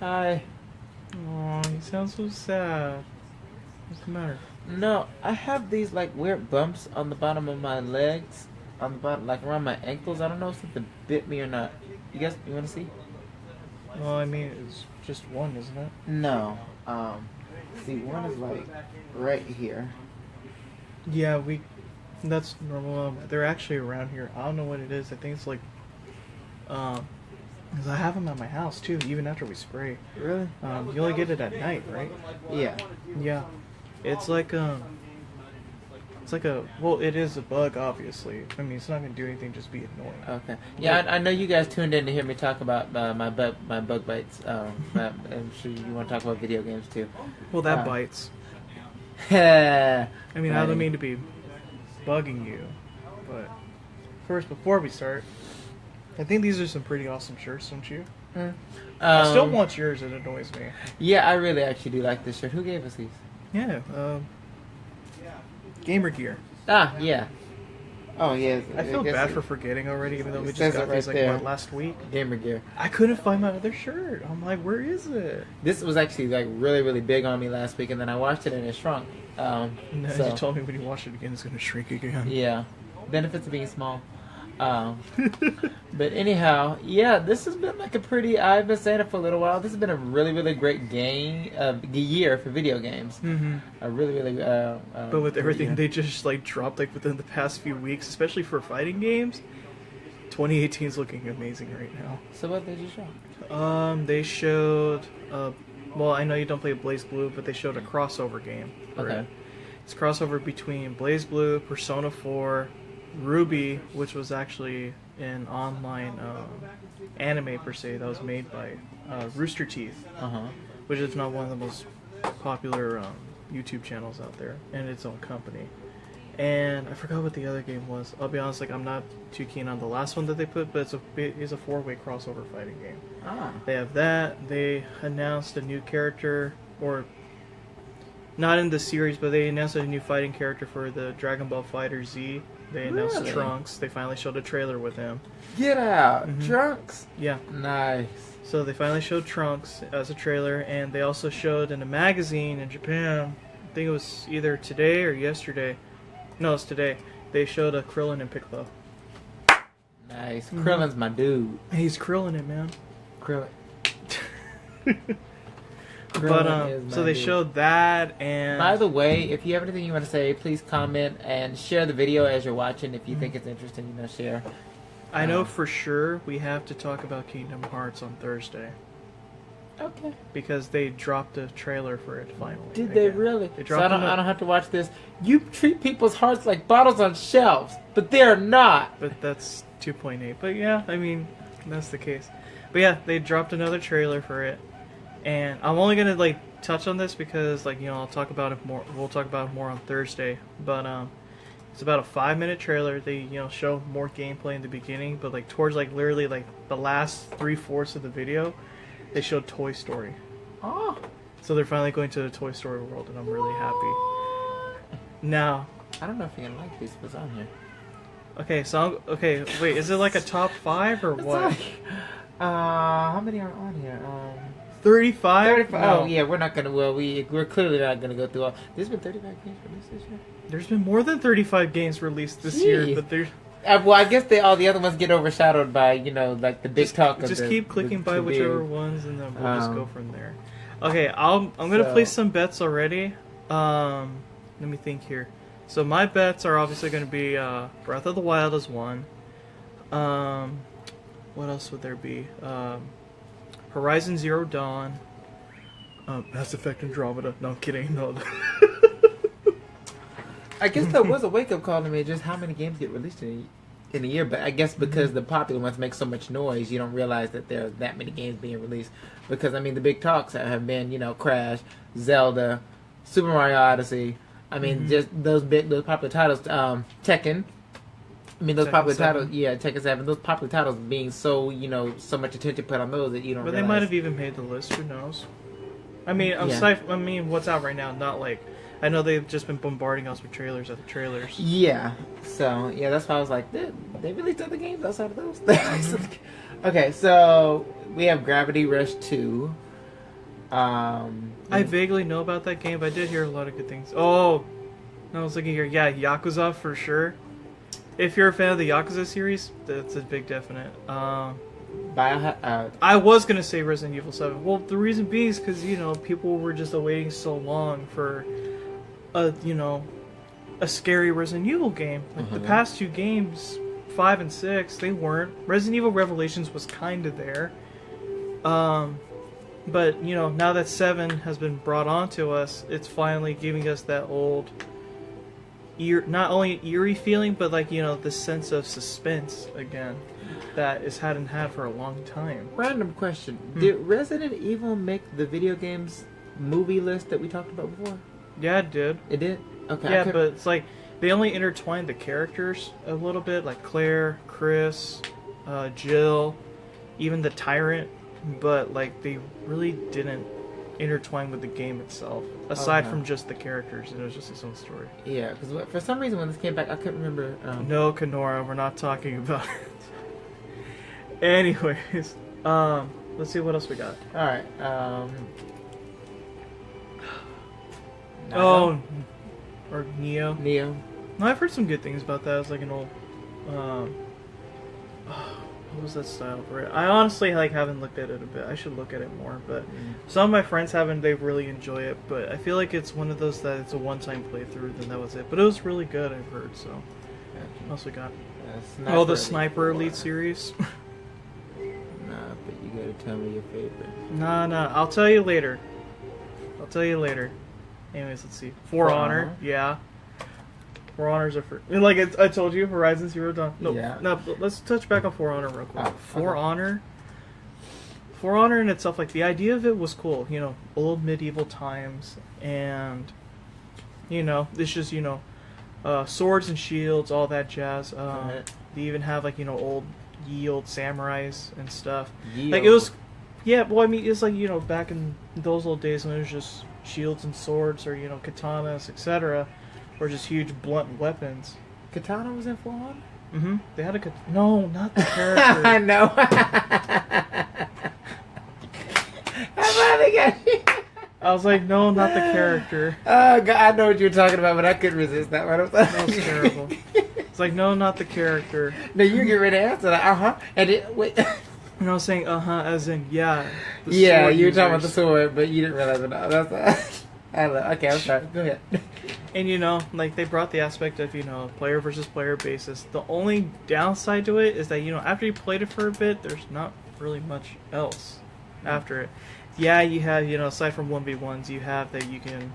Hi. Oh, you sound so sad. What's the matter? No, I have these like weird bumps on the bottom of my legs, on the bottom, like around my ankles. I don't know if something bit me or not. You want to see? Well, I mean, it's just one, isn't it? No. See, one is like right here. Yeah, that's normal. They're actually around here. I don't know what it is. I think it's like, because I have them at my house too, even after we spray. Really? You only get it at night, right? Yeah. Yeah. It's like, well, it is a bug, obviously. I mean, it's not going to do anything, just be annoying. Okay. Yeah, I know you guys tuned in to hear me talk about my bug bites. I'm sure you want to talk about video games too. Well, that bites. I I mean, I don't mean to be bugging you, but first, before we start, I think these are some pretty awesome shirts, don't you? I still want yours. It annoys me. Yeah, I really actually do like this shirt. Who gave us these? Yeah, Gamer Gear. Ah, yeah. Oh, yeah. I feel bad for forgetting already, even though we It just says got it right these like there. what, last week. Gamer Gear. I couldn't find my other shirt. I'm like, where is it? This was actually like really, really big on me last week, and then I washed it and it shrunk. And then So, you told me when you wash it again, it's gonna shrink again. yeah. Benefits of being small. But anyhow, yeah, this has been like a pretty. I've been saying it for a little while. This has been a really, really great year for video games. Mm-hmm. A really, really. But with everything year. they just like dropped like within the past few weeks, especially for fighting games, 2018 is looking amazing right now. So what did you show? They showed. Well, I know you don't play Blaze Blue, but they showed a crossover game. Okay. It's a crossover between Blaze Blue, Persona 4, Ruby, which was actually an online anime per se that was made by Rooster Teeth, which is not one of the most popular YouTube channels out there, and its own company. And I forgot what the other game was. I'll be honest, like I'm not too keen on the last one that they put, but it's a 4-way crossover fighting game. Ah. They have that. They announced a new character, or not in the series, but they announced a new fighting character for the Dragon Ball Fighter Z. They announced Really? Trunks. They finally showed a trailer with him. Get out, Mhm. Trunks. Yeah. Nice. So they finally showed Trunks as a trailer, and they also showed in a magazine in Japan. I think it was either today or yesterday. No, it's today. They showed a Krillin and Piccolo. Nice. Krillin's my dude. He's Krillin it, man. Krillin. But so they showed that, and By the way, if you have anything you want to say, please comment and share the video as you're watching. If you think it's interesting, share. I know for sure we have to talk about Kingdom Hearts on Thursday. Okay. Because they dropped a trailer for it finally. Did they again. really? They So dropped I don't have to watch this. You treat people's hearts like bottles on shelves, but they're not. But that's 2.8. But yeah, I mean, that's the case. But yeah, they dropped another trailer for it. And I'm only going to like touch on this because I'll talk about it more. We'll talk about it more on Thursday. But it's about a 5-minute trailer. They show more gameplay in the beginning, but like towards literally the last 3/4 of the video, they showed Toy Story. Oh. So they're finally going to the Toy Story world, and I'm really happy. Now, I don't know if you're gonna like these, what's on here. okay, wait, is it like a top 5 or It's what? like, how many are on here? 35? 35. No. Oh yeah, we're not gonna. Well, we're clearly not gonna go through all. There's been 35 games released this year. There's been more than 35 games released this year, Jeez. but there's Well, I guess all the other ones get overshadowed by like the big talk. just of keep clicking by the whichever big- ones, and then we'll just go from there. Okay, I'm gonna place some bets already. Let me think here. So my bets are obviously gonna be Breath of the Wild is one. What else would there be? Horizon Zero Dawn. Mass Effect Andromeda. No, I'm kidding. No. I guess that was a wake up call to me. Just how many games get released in a year, but I guess because the popular ones make so much noise, you don't realize that there are that many games being released. Because I mean, the big talks have been Crash, Zelda, Super Mario Odyssey. I mean, just those popular titles. Tekken. I mean, those Tekken popular 7. titles. Yeah, Tekken 7. Those popular titles being so so much attention put on those that you don't. But they realize. might have even made the list. Who knows? I mean, Yeah. I mean, what's out right now? Not like I know they've just been bombarding us with trailers after trailers. Yeah. So yeah, that's why I was like, they released other games outside of those. Okay, so we have Gravity Rush 2. I vaguely know about that game, but I did hear a lot of good things. Oh, I was looking here. Yeah, Yakuza for sure. If you're a fan of the Yakuza series, that's a big definite. I was gonna say Resident Evil 7. Well, the reason being is because people were just waiting so long for a scary Resident Evil game. Like the past two games, 5 and 6, they weren't. Resident Evil Revelations was kind of there. But, now that 7 has been brought onto us, it's finally giving us that old, not only eerie feeling, but the sense of suspense again that it hadn't had for a long time. Random question. Did Resident Evil make the video games movie list that we talked about before? Yeah, it did. It did? Okay. Yeah, but it's like they only intertwined the characters a little bit, like Claire, Chris, Jill, even the Tyrant, but they really didn't intertwine with the game itself, aside from just the characters. It was just its own story. Yeah, because for some reason when this came back, I couldn't remember. No, Kenora, we're not talking about it. Anyways, let's see what else we got. All right. Or Neo. Neo. No, I've heard some good things about that. It's like an old. What was that style for it? I honestly haven't looked at it a bit. I should look at it more. But some of my friends haven't. They really enjoy it. But I feel like it's one of those that it's a one-time playthrough. Then that was it. But it was really good. I've heard. So what else we got? The Sniper Elite series. Nah, but you gotta tell me your favorite. Nah. I'll tell you later. Anyways, let's see. For Honor. Yeah. For Honor's a first. I told you, Horizon Zero Dawn. No, yeah. No, let's touch back on For Honor real quick. For Honor in itself, the idea of it was cool. Old medieval times, and it's just swords and shields, all that jazz. They even have old samurais and stuff. It was, yeah. Well, I mean, it's back in those old days when it was just shields and swords, or katanas, etc., or just huge blunt weapons. Katana was in For Honor? Mm-hmm. They had a no, not the character. I know. I was like, no, not the character. Oh, God, I know what you're talking about, but I couldn't resist that one. That was terrible. It's like, no, not the character. No, you get ready to answer that. And it, wait. And I was saying, as in, yeah. Yeah, you were talking about the sword, but you didn't realize it. No, that's okay, I'm sorry. Go ahead. And they brought the aspect of player versus player basis. The only downside to it is that after you played it for a bit, there's not really much else after it. Yeah, you have aside from 1v1s, you have that you can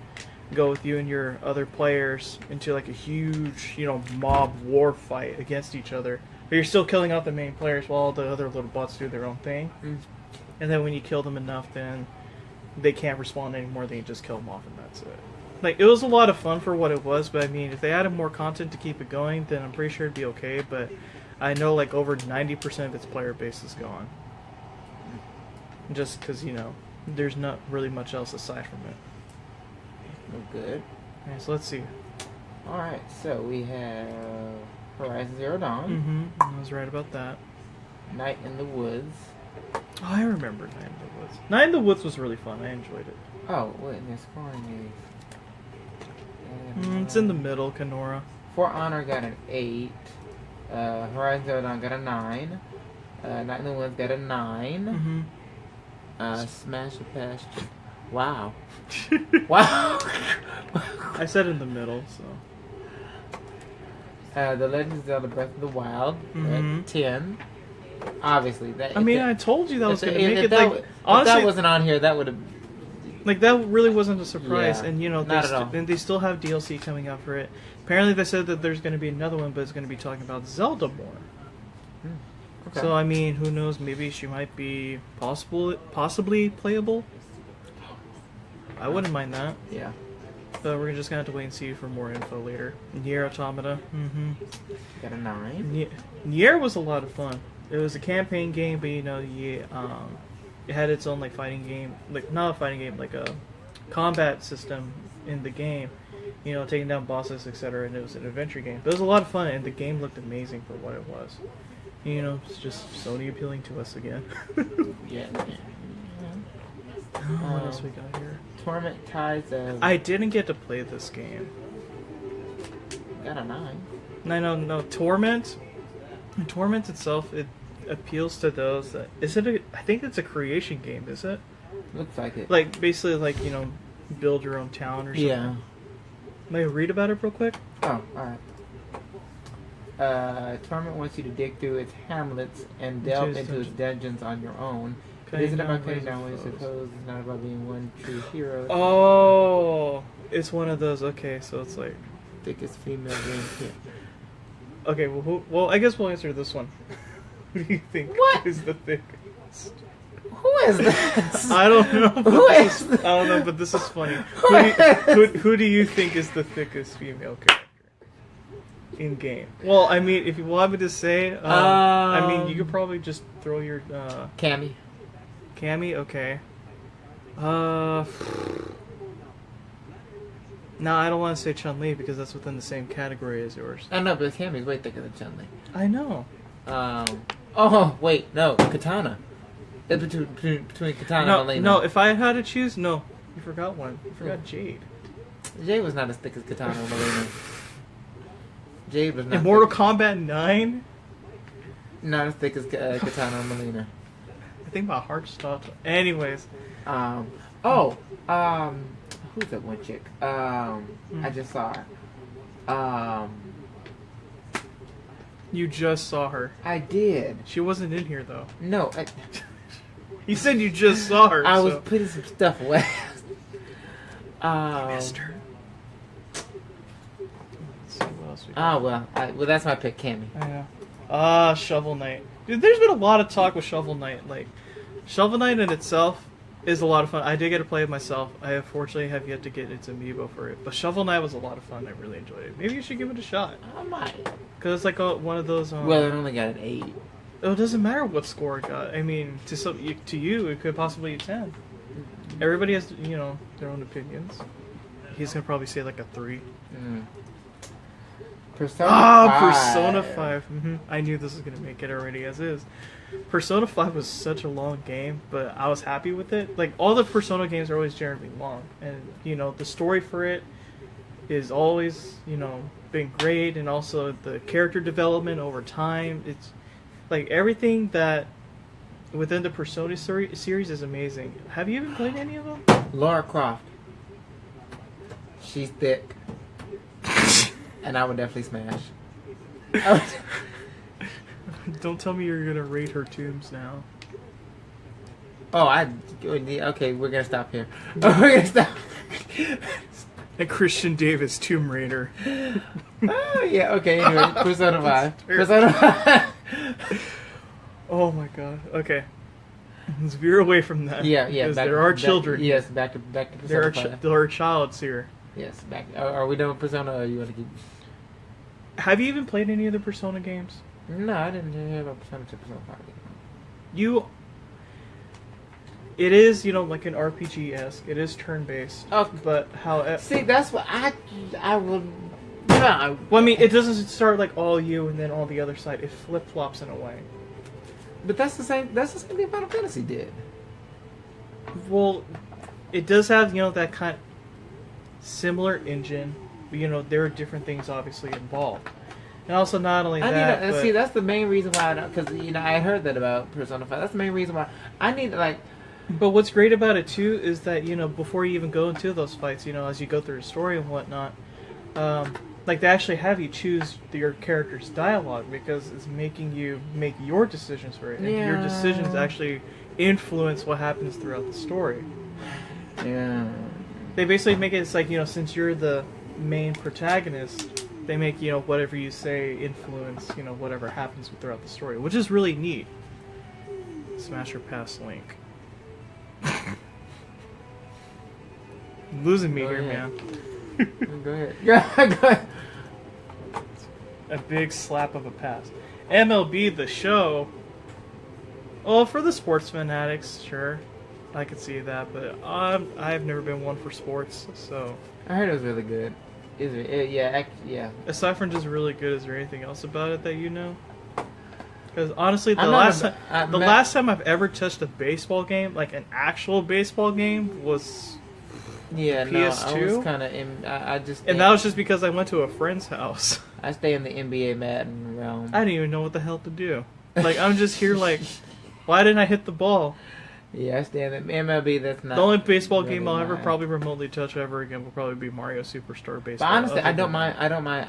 go with you and your other players into a huge mob war fight against each other. But you're still killing out the main players while all the other little bots do their own thing. And then when you kill them enough, then they can't respawn anymore. Then you just kill them off, and that's it. It was a lot of fun for what it was, but I mean, if they added more content to keep it going, then I'm pretty sure it'd be okay. But I know over 90% of its player base is gone. Just because, there's not really much else aside from it. Well, good. Okay, so let's see. Alright, so we have Horizon Zero Dawn. Mm-hmm. I was right about that. Night in the Woods. Oh, I remember Night in the Woods. Night in the Woods was really fun. I enjoyed it. Oh, wait, and the scoring is... it's in the middle, Kenora. For Honor got an 8. Horizon Zero Dawn got a 9. Night in the Woods got a 9. Smash the Pasture. Wow. Wow. I said in the middle, so. The Legend of Zelda Breath of the Wild at 10. Obviously, that. I told you that was going to make it. Honestly, if that wasn't on here, that would have. That really wasn't a surprise, Yeah, and not at all. And they still have DLC coming out for it. Apparently, they said that there's going to be another one, but it's going to be talking about Zelda more. Okay. So I mean, who knows? Maybe she might be possibly playable. I wouldn't mind that. Yeah. But we're just gonna have to wait and see for more info later. Nier Automata. Got a 9. Nier was a lot of fun. It was a campaign game, but it had its own fighting game, not a fighting game, a combat system in the game. Taking down bosses, etc. And it was an adventure game. But it was a lot of fun, and the game looked amazing for what it was. It's just Sony appealing to us again. Yeah. What else we got here? Torment Tides of... I didn't get to play this game. Got a 9. No. Torment. Torment itself, it appeals to those that... I think it's a creation game, is it? Looks like it. Like, basically, like, build your own town or something. Yeah. May I read about it real quick? Oh, alright. Torment wants you to dig through its hamlets and delve into its dungeons on your own. It isn't about cutting down what you suppose. It's not about being one true hero. Oh, it's one of those. Okay, so it's like Thickest female game here. Okay, well, I guess we'll answer this one. Who do you think is the thickest? Who is this? I don't know. Who is I don't know, but this is funny. Who do you think is the thickest female character in game? Well, I mean, if you want me to say, I mean, you could probably just throw your Cammy. Cammy, okay. No, I don't want to say Chun-Li because that's within the same category as yours. I know, but Cammy's way thicker than Chun-Li. I know. Oh, wait, no, Katana. It's between Katana and Mileena. No, if I had to choose, no. You forgot one. You forgot Jade. Jade was not as thick as Katana or Mileena. Jade was not in Mortal Kombat 9? Not as thick as Katana or Mileena. I think my heart stopped. Anyways. Who's that one chick? I just saw her. You just saw her. I did. She wasn't in here, though. No. You said you just saw her. I was putting some stuff away. I missed her. Let's see what else we got. Well, that's my pick, Cammy. Yeah. Shovel Knight. Dude, there's been a lot of talk with Shovel Knight. Like, Shovel Knight in itself is a lot of fun. I did get to play it myself. I unfortunately have yet to get its amiibo for it. But Shovel Knight was a lot of fun. I really enjoyed it. Maybe you should give it a shot. I might. Because it's like one of those... well, it only got an 8. Oh, it doesn't matter what score it got. I mean, to you, it could possibly be a 10. Everybody has, their own opinions. He's going to probably say like a 3. Persona 5. Persona 5. I knew this was going to make it already as is. Persona 5 was such a long game, but I was happy with it. Like, all the Persona games are always generally long. And, the story for it is always, been great. And also the character development over time. It's, like, everything that within the Persona series is amazing. Have you even played any of them? Lara Croft. She's thick. And I would definitely smash. Don't tell me you're going to rate her tombs now. Okay, we're going to stop here. We're going to stop. A Christian Davis Tomb Raider. Yeah, okay, anyway. Persona 5. Persona 5. Oh my god. Okay. Let's veer away from that. Yeah. Because there are children. Yes, back to Persona 5. There are childs here. Yes, back. Are we done with Persona, or you want to keep... Have you even played any of the Persona games? No, I didn't hear about Persona 2, Persona 5. It is, like an RPG-esque. It is turn-based. Oh, but how... See, that's what I would... Well, I mean, it doesn't start like all you and then all the other side. It flip-flops in a way. But that's the same thing Final Fantasy did. Well, it does have, that kind of similar engine. But, there are different things obviously involved. And also, not only that... See, that's the main reason why... Because, I heard that about Persona 5. That's the main reason why I need to, like... But what's great about it, too, is that, before you even go into those fights, as you go through the story and whatnot, like, they actually have you choose your character's dialogue because it's making you make your decisions for it. And your decisions actually influence what happens throughout the story. Yeah. They basically make it, like, since you're the main protagonist, they make, whatever you say influence, whatever happens throughout the story, which is really neat. Smash or pass Link. Losing me here, man. Go ahead. Go ahead. A big slap of a pass. MLB The Show. Oh, for the sports fanatics, sure. I could see that, but I've never been one for sports, so... I heard it was really good. Yeah. Aside from just really good, is there anything else about it that you know? Because honestly, the last time I've ever touched a baseball game, like an actual baseball game, was Yeah, PS2. no, I was kind of I just and that was just because I went to a friend's house. I stay in the NBA Madden realm. I didn't even know what the hell to do. Like, I'm just here like, why didn't I hit the ball? Yeah, I stay in the MLB. That's not the only baseball really game I'll ever mine. probably remotely touch ever again will probably be Mario Superstar Baseball. But honestly, Other I don't than mind. that- I don't mind.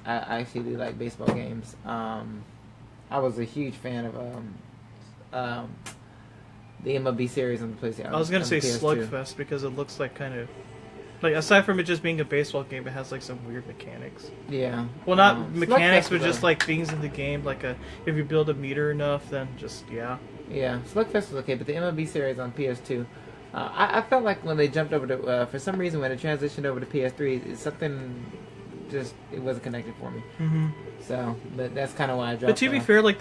I actually do like baseball games. I was a huge fan of the MLB series on the PlayStation. I was gonna on say the PS2. Slugfest because it looks like kind of like, aside from it just being a baseball game, it has like some weird mechanics. Yeah. Well, not mechanics, Slugfest but was just like things in the game. Like if you build a meter enough, then just Yeah, Slugfest was okay, but the MLB series on PS2, I felt like when they jumped over to, for some reason, when it transitioned over to PS3, something just it wasn't connected for me. Mm-hmm. So, but that's kind of why I dropped. But to be off. fair, like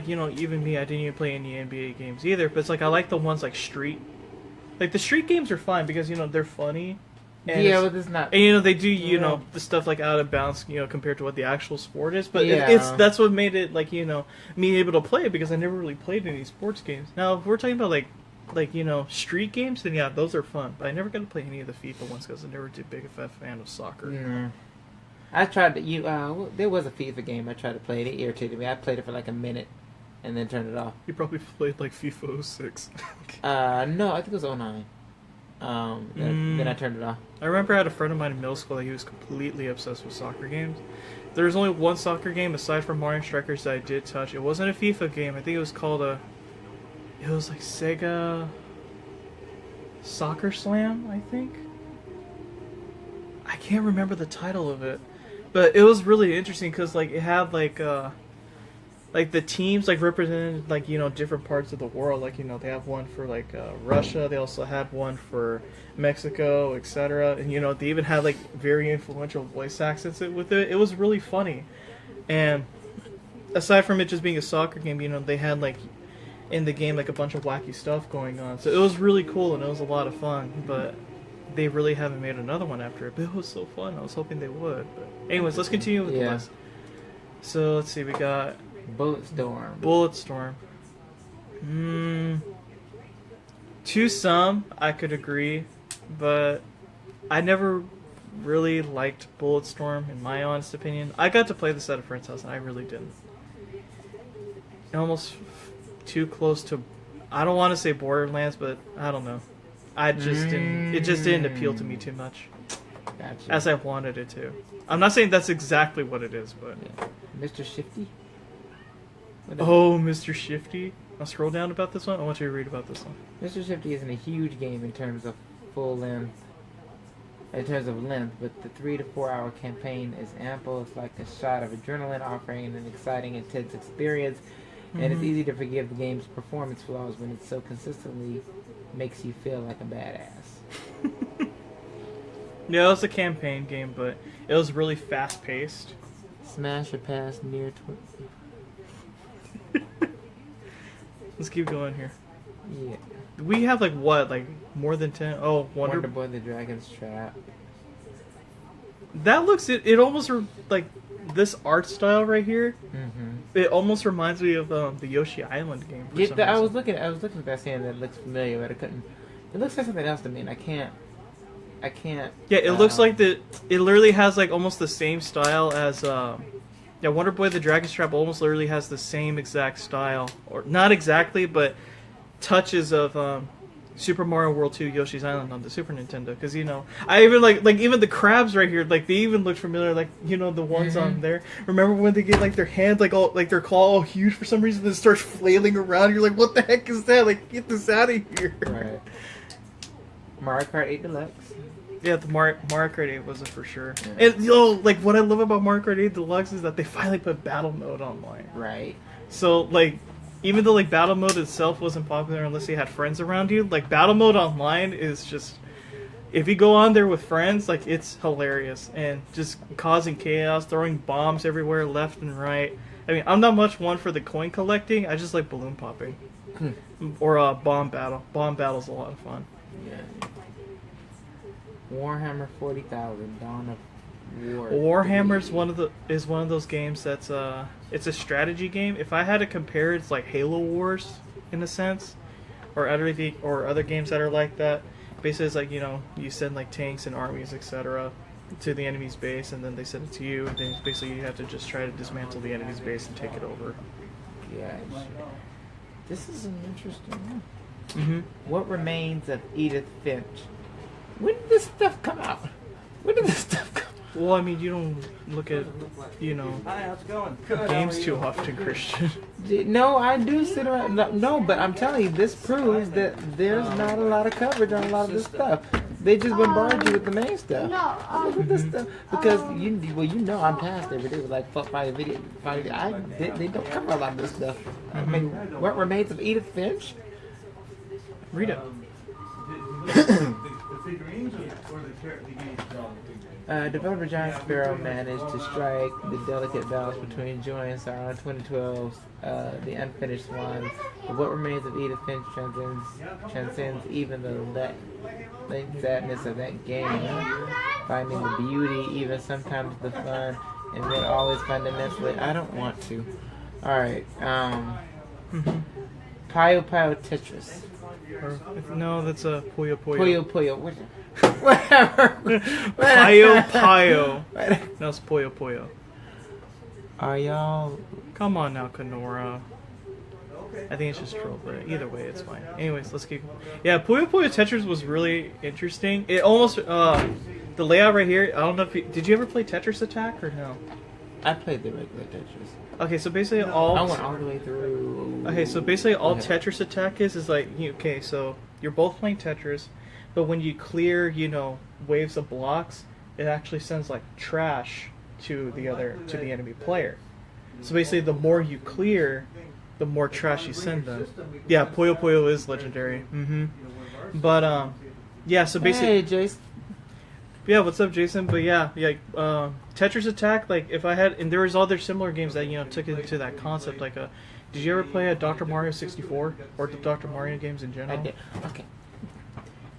even me, I didn't even play any NBA games either. But it's like I like the ones like Street. Like the Street games are fine because they're funny. And yeah, but it's not. And they do the stuff like out of bounds compared to what the actual sport is. But Yeah. that's what made it like me able to play it because I never really played any sports games. Now if we're talking about like street games, then yeah, those are fun. But I never got to play any of the FIFA ones because I never did big a fan of soccer. Yeah. I tried to. There was a FIFA game I tried to play. It irritated me. I played it for like a minute, and then turned it off. You probably played like FIFA 06. No, I think it was 09. Then I turned it off. I remember I had a friend of mine in middle school that he was completely obsessed with soccer games. There was only one soccer game aside from Mario Strikers that I did touch. It wasn't a FIFA game. I think it was called it was like Sega Soccer Slam, I think. I can't remember the title of it, but it was really interesting because like it had like the teams like represented like different parts of the world. Like they have one for like Russia. They also had one for Mexico, etc. And they even had like very influential voice accents with it. It was really funny. And aside from it just being a soccer game, they had like in the game like a bunch of wacky stuff going on. So it was really cool and it was a lot of fun. But they really haven't made another one after it. But it was so fun. I was hoping they would. But anyways, let's continue with the list. So let's see. We got Bulletstorm. To some, I could agree, but I never really liked Bulletstorm, in my honest opinion. I got to play this at a friend's house, and I really didn't. Almost too close to, I don't want to say Borderlands, but I don't know. I just didn't. It just didn't appeal to me too much, Gotcha. as I wanted it to. I'm not saying that's exactly what it is, but. Yeah. Mr. Shifty. Oh, Mr. Shifty. I'll scroll down about this one. I want you to read about this one. Mr. Shifty isn't a huge game in terms of length, but the 3 to 4 hour campaign is ample. It's like a shot of adrenaline, offering an exciting, intense experience, and it's easy to forgive the game's performance flaws when it so consistently makes you feel like a badass. Yeah, it was a campaign game, but it was really fast paced. Smash or pass near. Let's keep going here. Yeah. We have like what, like more than 10? Oh, Wonder Boy the Dragon's Trap. That looks it almost like this art style right here. Mm-hmm. It almost reminds me of the Yoshi Island game. For some reason. I was looking at that saying that looks familiar, but I couldn't. It looks like something else to me, and I can't. Yeah, it looks like it literally has like almost the same style as yeah, Wonder Boy the Dragon's Trap almost literally has the same exact style, or not exactly, but touches of Super Mario World 2 Yoshi's Island on the Super Nintendo. Because I even like even the crabs right here, like they even look familiar, like the ones on there. Remember when they get like their hand like all like their claw all huge for some reason, then it starts flailing around. You're like, what the heck is that? Like, get this out of here. Right. Mario Kart 8 Deluxe. Yeah, the Mario Kart 8 was it for sure. Yeah. And like what I love about Mario Kart 8 Deluxe is that they finally put battle mode online. Right. So like, even though like battle mode itself wasn't popular unless you had friends around you, like battle mode online is just, if you go on there with friends, like it's hilarious and just causing chaos, throwing bombs everywhere left and right. I mean, I'm not much one for the coin collecting. I just like balloon popping or bomb battle. Bomb battle's a lot of fun. Yeah. Warhammer 40,000 Dawn of Warhammer's is one of those games that's it's a strategy game. If I had to compare, it's like Halo Wars in a sense, or other games that are like that. Basically, it's like you send like tanks and armies, etc., to the enemy's base, and then they send it to you, and then basically you have to just try to dismantle the enemy's base and take it over. Yeah. This is an interesting one. Mm-hmm. What Remains of Edith Finch? When did this stuff come out? When did this stuff come out? Well, I mean, you don't look at, Hi, how's it going? games too often, Christian. No, I do sit around. No, but I'm telling you, this proves that there's not a lot of coverage on a lot of this stuff. They just bombard you with the main stuff. Look at this stuff. Because, I'm past every day with like five video. They don't cover a lot of this stuff. I mean, What Remains of Edith Finch? Read it. Developer John Sparrow managed to strike the delicate balance between joy and sorrow in 2012's The Unfinished Swans. But What Remains of Edith Finch transcends even the late sadness of that game, finding the beauty, even sometimes the fun, and yet always fundamentally, I don't want to. Alright, Puyo Puyo Tetris. No, that's a Puyo Puyo. Puyo Puyo. Whatever. Puyo Puyo. No, it's Puyo Puyo. Are y'all... Come on now, Kenora. I think it's just troll, but either way, it's fine. Anyways, let's keep... Yeah, Puyo Puyo Tetris was really interesting. It almost... the layout right here, I don't know if you... Did you ever play Tetris Attack or no? I played the regular Tetris. Okay, so basically I went all the way through... Okay, so basically all Tetris Attack is like... Okay, so you're both playing Tetris, but when you clear, waves of blocks, it actually sends like trash to the enemy player. So basically, the more you clear, the more trash you send them. Yeah, Puyo Puyo is legendary. Mm-hmm. But yeah. So basically, hey, Jason. Yeah, what's up, Jason? But yeah, Tetris Attack. Like, if I had, and there was other similar games that took it to that concept. Like, did you ever play a Dr. Mario 64 or the Dr. Mario games in general? I did. Okay.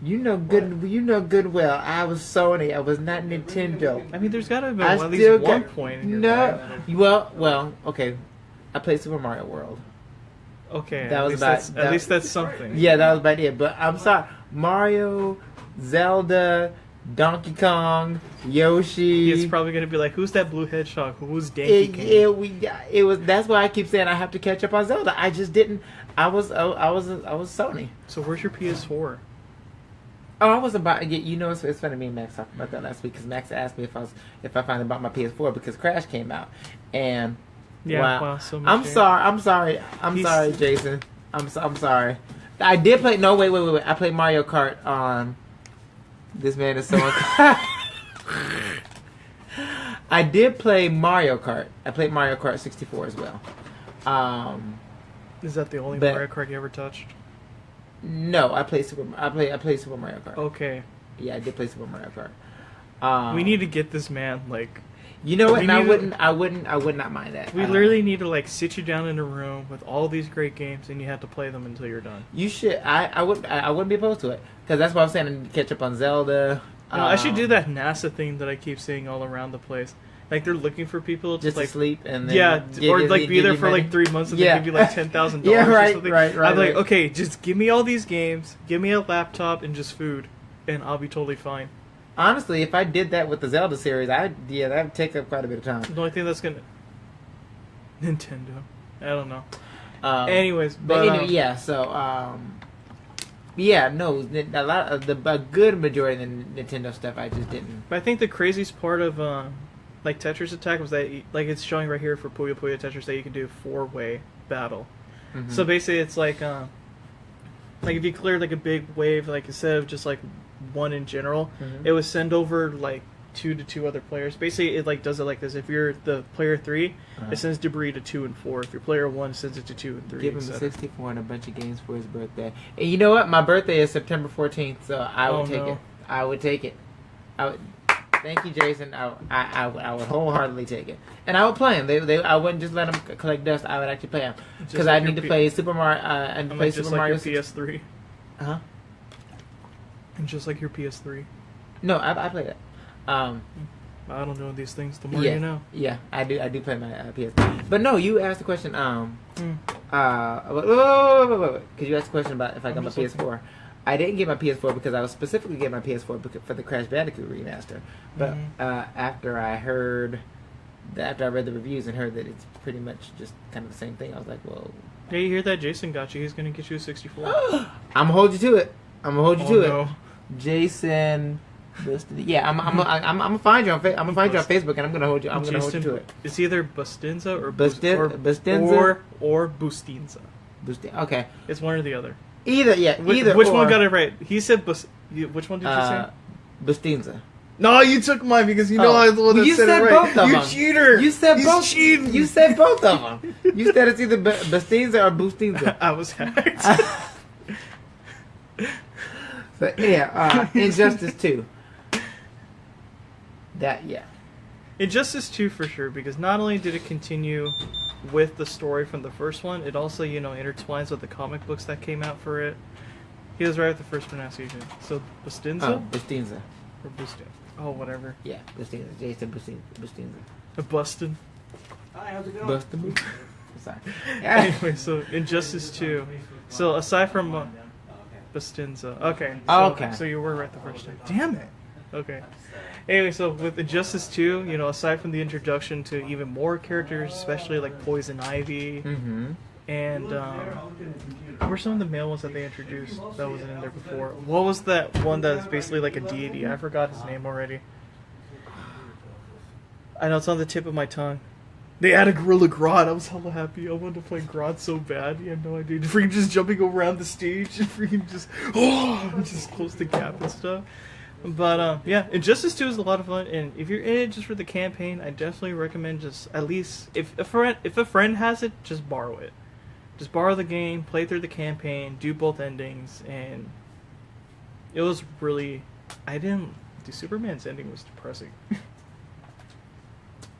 You know good well. I was Sony. I was not Nintendo. I mean, there's got to have been at least one point in your life. Well, okay. I played Super Mario World. Okay, that was at least that's something. Yeah, that was about it. But I'm sorry, Mario, Zelda, Donkey Kong, Yoshi. He's probably gonna be like, "Who's that blue hedgehog? Who's Donkey Kong?" It was. That's why I keep saying I have to catch up on Zelda. I just didn't. I was Sony. So where's your PS4? Oh, I was about. It's funny. Me and Max talked about that last week because Max asked me if I finally bought my PS4 because Crash came out, and so I'm sorry, Jason. I'm sorry. I did play. No, wait. I played Mario Kart on. This man is so. I did play Mario Kart. I played Mario Kart 64 as well. Is that the only Mario Kart you ever touched? No, I played Super Mario Kart. Okay. Yeah, I did play Super Mario Kart. We need to get this man like. You know what? And I would not mind that. We literally need to like sit you down in a room with all these great games, and you have to play them until you're done. You should. I wouldn't be opposed to it because that's why I'm saying I need to catch up on Zelda. No, I should do that NASA thing that I keep seeing all around the place. Like they're looking for people just like to sleep and then or like be there for like 3 months and they give you like $10,000. Yeah, right, or something. right. I'm like, okay, just give me all these games, give me a laptop and just food, and I'll be totally fine. Honestly, if I did that with the Zelda series, that would take up quite a bit of time. The only thing that's gonna Nintendo, I don't know. Anyways, but anyway, yeah. So, no, a good majority of the Nintendo stuff I just didn't. But I think the craziest part of like Tetris Attack was that like it's showing right here for Puyo Puyo Tetris that you can do 4-way battle. Mm-hmm. So basically, it's like if you cleared like a big wave, like instead of just like one in general, it would send over like 2 to 2 other players. Basically, it like does it like this. If you're the player 3, it sends debris to 2 and 4. If you're player 1, it sends it to 2 and 3. Give him 64 and a bunch of games for his birthday. And you know what? My birthday is September 14th, so I would take it. I would take it. Thank you, Jason. I would wholeheartedly take it, and I would play them. I wouldn't just let them collect dust. I would actually play them because I need to play Super Mario and play Super Mario. Just like your PS3. And just like your PS3. No, I played it. I don't know these things. The more yeah, you know. yeah, I do play my PS. But no, you asked the question. Wait, because you asked the question about if I got my PS4. I didn't get my PS4 because I was specifically getting my PS4 for the Crash Bandicoot remaster. But after I read the reviews and heard that it's pretty much just kind of the same thing, I was like, well. Hey, you hear that? Jason got you. He's gonna get you a 64. I'm gonna hold you to it. No. Jason. Yeah, I'm gonna find you on I'm gonna find you on Facebook and I'm gonna hold you. I'm gonna hold you to it. It's either Bustinza or Bustinza or Bustinza. Okay. It's one or the other. Either Which one got it right? He said which one did you say? Bustinza. No, you took mine because you know I was the one that said it right. Both of you them. cheater. You said He's both. cheating. You said both of them. You said it's either Bustinza or Bustinza. I was hacked. So yeah, Injustice 2. Injustice 2 for sure, because not only did it continue with the story from the first one, it also, intertwines with the comic books that came out for it. He was right with the first pronunciation. So, Bustinza? Oh, Bustinza. Or Bustin? Oh, whatever. Yeah, Bustinza. Jason Bustinza. Bustin. Hi, how's it going? Bustin. Sorry. Anyway, so Injustice 2. So, aside from Bustinza. Okay. So, okay. So you were right the first time. Damn it. Okay. Anyway, so with Injustice 2, aside from the introduction to even more characters, especially like Poison Ivy, and what were some of the male ones that they introduced that wasn't in there before? What was that one that's basically like a deity? I forgot his name already. I know it's on the tip of my tongue. They added Gorilla Grodd. I was hella happy. I wanted to play Grodd so bad. You have no idea. Freaking just jumping around the stage and freaking just close the gap and stuff. But yeah, Injustice 2 is a lot of fun, and if you're in it just for the campaign, I definitely recommend just at least if a friend has it, just borrow it. Just borrow the game, play through the campaign, do both endings, and it was really. The Superman's ending was depressing.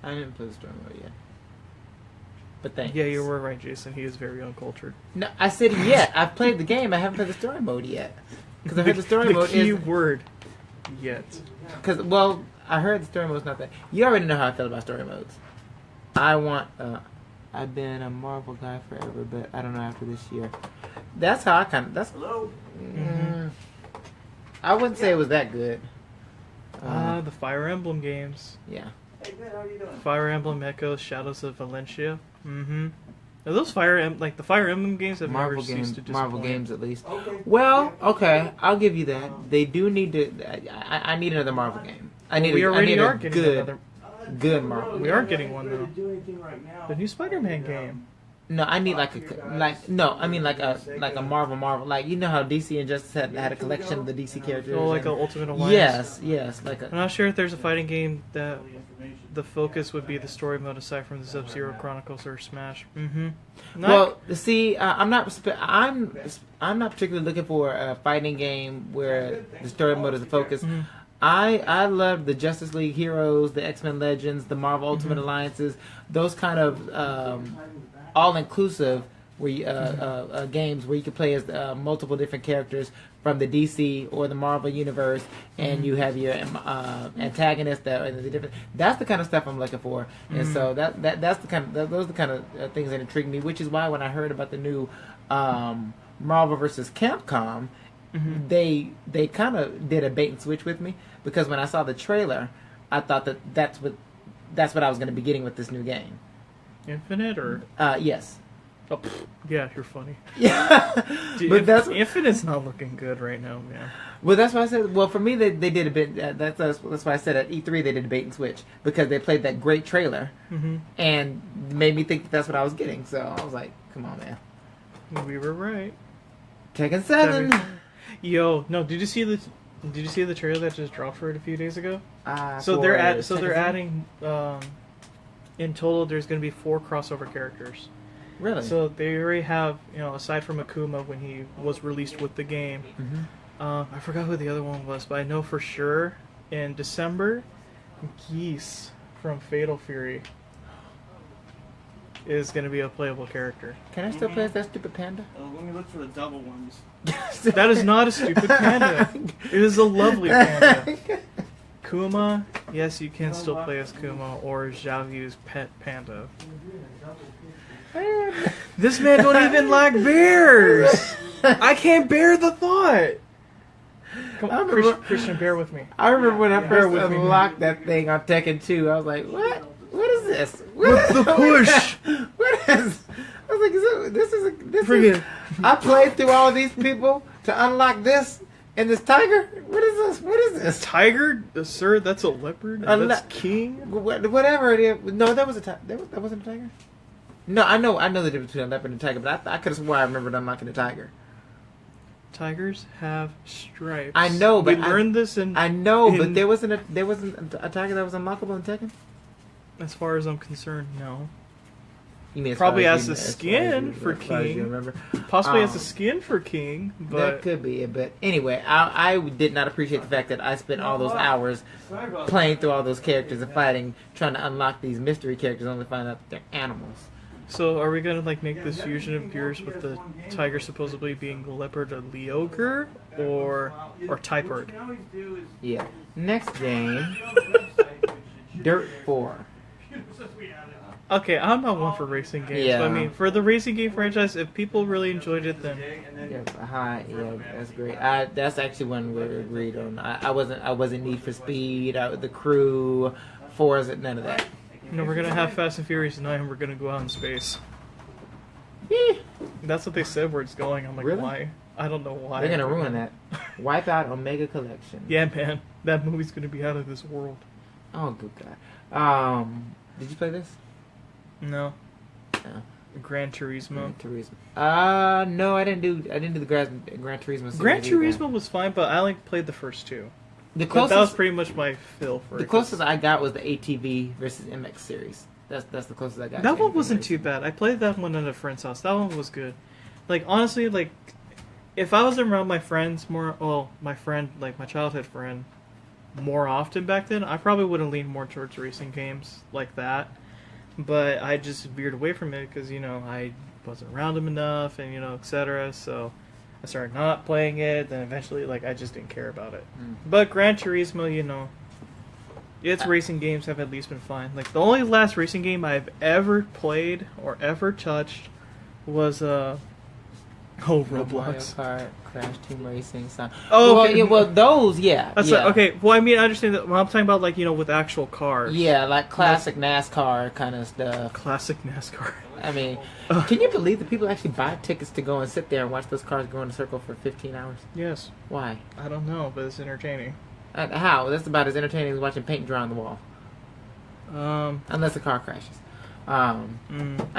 I didn't play the story mode yet. But thanks. Yeah, you were right, Jason. He is very uncultured. No, I said yet. I've played the game. I haven't played the story mode yet. Because I heard the story mode key is... word. Yet. Because, I heard the story mode's not that... You already know how I feel about story modes. I've been a Marvel guy forever, but I don't know after this year. That's how I kind of... Hello? I wouldn't say it was that good. The Fire Emblem games. Yeah. Hey, man, how are you doing? Fire Emblem Echoes, Shadows of Valencia. Are those the Fire Emblem games have never ceased to disappoint. Marvel games, at least. Okay. Well, okay, I'll give you that. They do need to... I need another Marvel game. We already are getting another. Good Marvel. We are getting one, Ready though. to do anything right now. The new Spider-Man game. No, I need like a Marvel, like you know how DC and Justice had a collection of the DC characters. Oh, like an Ultimate Alliance. Yes, like I'm not sure if there's a fighting game that the focus would be the story mode aside from the Sub-Zero Chronicles or Smash. Well, see, I'm not particularly looking for a fighting game where the story mode is the focus. I love the Justice League Heroes, the X-Men Legends, the Marvel Ultimate Alliances, those kind of all-inclusive games where you can play as multiple different characters from the DC or the Marvel universe, and you have your antagonists that are the different. That's the kind of stuff I'm looking for, and so those are the kind of things that intrigue me. Which is why when I heard about the new Marvel vs. Capcom, they kind of did a bait and switch with me, because when I saw the trailer, I thought that's what I was going to be getting with this new game. Infinite or yes. Oh, yeah, you're funny. Yeah, Dude, but Infinite's not looking good right now, man. Well, that's why I said. Well, for me, they did a bit. That's why I said at E3 they did a bait and switch, because they played that great trailer and made me think that's what I was getting. So I was like, "Come on, man." We were right. Tekken 7. Yo, no, did you see the trailer that just dropped for it a few days ago? They're adding. In total, there's going to be 4 crossover characters. Really? So they already have, aside from Akuma when he was released with the game, I forgot who the other one was, but I know for sure in December, Geese from Fatal Fury is going to be a playable character. Can I still play as that stupid panda? Let me look for the double ones. That is not a stupid panda. It is a lovely panda. Kuma Yes, you can still play as Kuma or Zhao Yu's pet panda. This man don't even like bears! I can't bear the thought! Come on, Christian, bear with me. I remember when I Bear first with me. unlocked that thing on Tekken 2, I was like, what? What is this? What's the push? What is... I was like, this is... Friggin'. I played through all of these people to unlock this and this tiger? What is this? What is this? Tiger? Sir, that's a leopard? That's king? Whatever it is. No, that was a tiger. That wasn't a tiger? No, I know the difference between a leopard and a tiger, but I could have swore I remembered unlocking a tiger. Tigers have stripes. I know, but we learned this in. I know, but there wasn't a tiger that was unlockable in Tekken. As far as I'm concerned, no. You mean Probably far as the as you- skin as for as far as you king. remember. Possibly as a skin for king, That but could be it, but anyway, I did not appreciate the fact that I spent all those hours playing through all those characters and fighting, trying to unlock these mystery characters, only to find out that they're animals. so are we gonna like make this fusion of gears with the tiger supposedly being leopard or leoger or typard? Yeah. Next game, Dirt 4. Okay, I'm not one for racing games. Yeah. But I mean, for the racing game franchise, if people really enjoyed it, then Yeah, that's great. That's actually one we agreed on. I wasn't Need for Speed. The Crew, Forza, none of that. we're gonna have Fast and Furious 9. We're gonna go out in space. That's what they said where it's going. I'm like, Really? why? I don't know why. They're gonna ruin that. Wipe out Omega Collection. Yeah, man, that movie's gonna be out of this world. Oh, good God. Did you play this? No. No. Gran Turismo. Gran Turismo. No, I didn't do the Gran Turismo. Series Gran either. Turismo was fine, but I only played the first two. The But that was closest, pretty much my fill for the it. closest I got was the ATV versus MX series. That's the closest I got. That to one wasn't anything too bad. I played that one at a friend's house. That one was good. Like honestly, like if I was around my friends more, well, my friend, like my childhood friend, more often back then, I probably would have leaned more towards racing games like that. But I just veered away from it because I wasn't around him enough, and etc. So I started not playing it. Then eventually, like I just didn't care about it. But Gran Turismo, its racing games have at least been fine. Like the only last racing game I've ever played or ever touched was Roblox. Mario Kart, Crash Team Racing. Oh, well, okay. yeah, well, those, yeah. That's yeah. like, okay. Well, I mean, I understand that. When I'm talking about like with actual cars. Yeah, like classic NASCAR kind of stuff. Classic NASCAR. I mean, can you believe that people actually buy tickets to go and sit there and watch those cars go in a circle for 15 hours? Yes. Why? I don't know, but it's entertaining. How? That's about as entertaining as watching paint dry on the wall. Unless the car crashes. I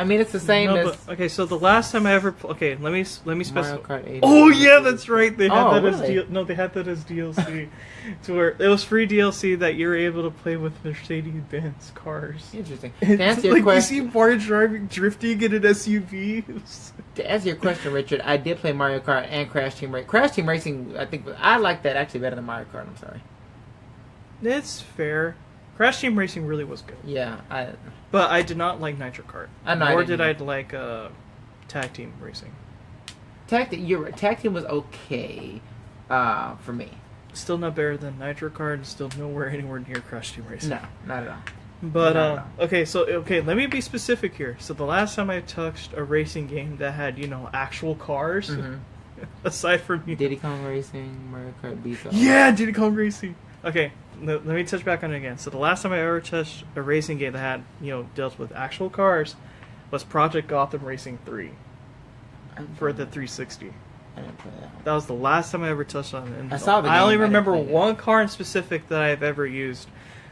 mean, it's the same No, as but, okay, so the last time I ever okay, let me Mario specify. Kart 8. Oh yeah, that's right. They had that really? as no, they had that as DLC, to where it was free DLC that you're able to play with Mercedes-Benz cars. Interesting. It's To answer your like question, you see Mario drifting in an SUV. to answer your question, Richard, I did play Mario Kart and Crash Team Racing. Crash Team Racing, I like that actually better than Mario Kart. I'm sorry. It's fair. Crash Team Racing really was good. Yeah, But I did not like Nitro Kart. I know, I Nor didn't did I either. like Tag Team Racing. Tag Team was okay for me. Still not better than Nitro Kart, and still anywhere near Crash Team Racing. No, not at all. But No. okay, let me be specific here. So the last time I touched a racing game that had actual cars, aside from Diddy Kong Racing, Mario Kart Beats. yeah, Diddy Kong Racing. Okay, let me touch back on it again. So the last time I ever touched a racing game that had dealt with actual cars was Project Gotham Racing 3 for the 360. I didn't play that one. That was the last time I ever touched on it. And I saw the I only game, I didn't remember play it. one car in specific that I've ever used.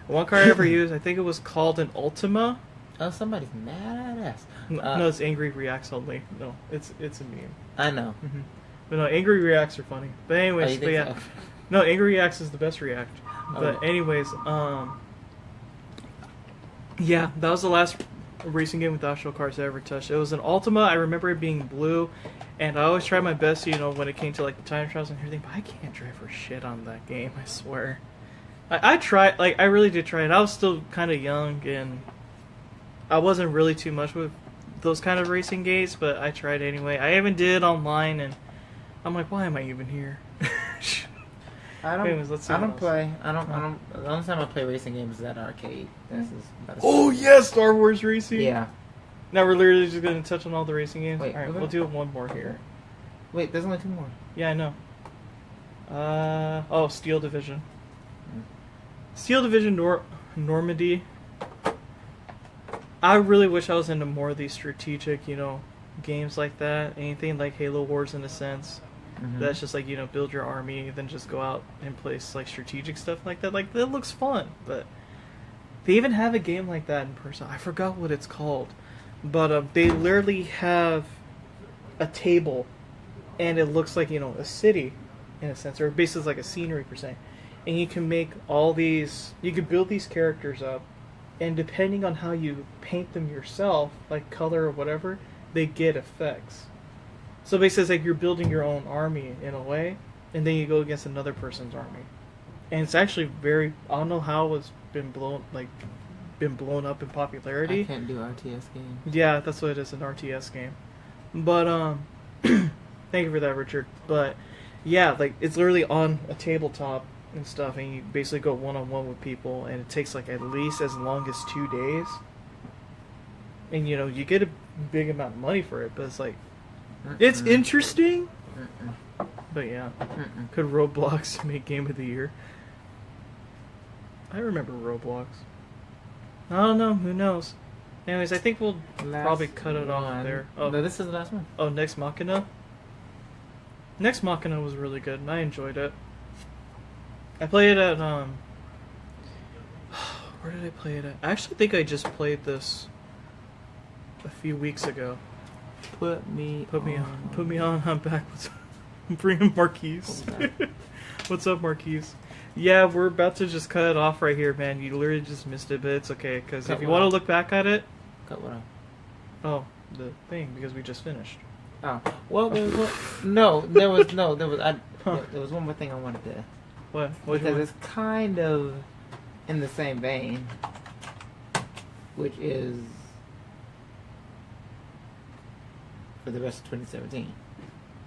One car I ever used, I think it was called an Ultima. Oh, somebody's mad at us. No, it's Angry Reacts only. No, it's a meme. I know. But no, Angry Reacts are funny. But Oh, anyways, you but think yeah. so? No, Angry Reacts is the best react. But Oh. anyways, yeah, that was the last racing game with actual cars I ever touched. It was an Ultima. I remember it being blue, and I always tried my best, when it came to like the time trials and everything. But I can't drive for shit on that game. I swear. I tried, I really did try it. I was still kind of young, and I wasn't really too much with those kind of racing games, but I tried anyway. I even did online, and I'm like, why am I even here? I don't. Anyways, let's see I what don't else. play. I don't. I don't. The only time I play racing games is at arcade. That's Oh yeah, Star Wars Racing. Yeah. Now we're literally just gonna touch on all the racing games. Wait, all right, okay. we'll do one more here. Wait, there's only 2 more. Yeah, I know. Oh, Steel Division. Steel Division Normandy. I really wish I was into more of these strategic, games like that. Anything like Halo Wars in a sense. Mhm. That's just like, build your army, then just go out and play like strategic stuff like that. Like, that looks fun, but they even have a game like that in person. I forgot what it's called. But they literally have a table, and it looks like, a city, in a sense, or basically like a scenery per se. And you can make all these, you can build these characters up, and depending on how you paint them yourself, like color or whatever, they get effects. So basically it's like you're building your own army in a way, and then you go against another person's army. And it's actually very, I don't know how it's been blown up in popularity. I can't do RTS games. Yeah, that's what it is, an RTS game. But thank you for that, Richard. But yeah, like it's literally on a tabletop and stuff, and you basically go one-on-one with people, and it takes like at least as long as 2 days. And you get a big amount of money for it, but it's like it's interesting. But yeah, could Roblox make Game of the Year? I remember Roblox. I don't know. Who knows? Anyways, I think we'll probably cut it off there. Oh, No, this is the last one. oh, Next Machina. Next Machina was really good, and I enjoyed it. I played it at where did I play it at? I actually think I just played this a few weeks ago. Put me on. I'm back. I'm bringing Marquise. What's up, Marquise? Yeah, we're about to just cut it off right here, man. You literally just missed it, but it's okay. Because Cut if you what want to off? look back at it, Cut what off? oh, the thing, because we just finished. Oh, well, there was one more thing I wanted to, What? because it's kind of in the same vein, which is for the rest of 2017.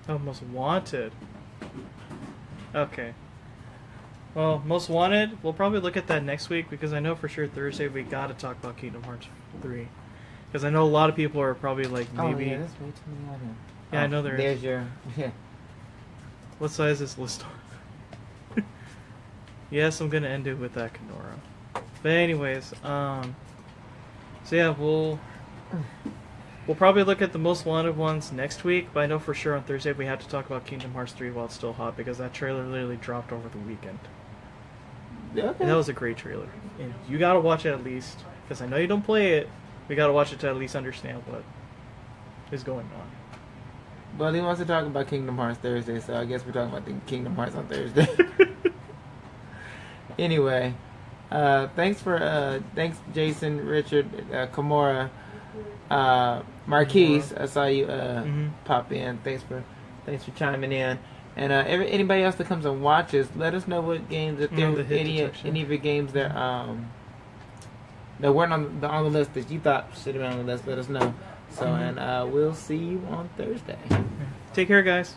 Oh, Most Wanted. Okay. Well, Most Wanted, we'll probably look at that next week, because I know for sure Thursday we gotta talk about Kingdom Hearts 3. Because I know a lot of people are probably like, maybe... Oh, yeah, there's way too many on here. Yeah, I know there is. There's your... Yeah. What size is this list on? Yes, I'm gonna end it with that Kenora. But anyways, so yeah, we'll probably look at the Most Wanted ones next week, but I know for sure on Thursday we have to talk about Kingdom Hearts 3 while it's still hot, because that trailer literally dropped over the weekend. Okay. And that was a great trailer. And you gotta watch it at least, because I know you don't play it, we gotta watch it to at least understand what is going on. Well, he wants to talk about Kingdom Hearts Thursday, so I guess we're talking about the Kingdom Hearts on Thursday. Anyway, thanks Jason, Richard, Kimura, Marquise. I saw you pop in. Thanks for chiming in. And anybody else that comes and watches, let us know what games, if there were any of your games that weren't on the list that you thought should have been on the list. Let us know. So, and we'll see you on Thursday. Take care, guys.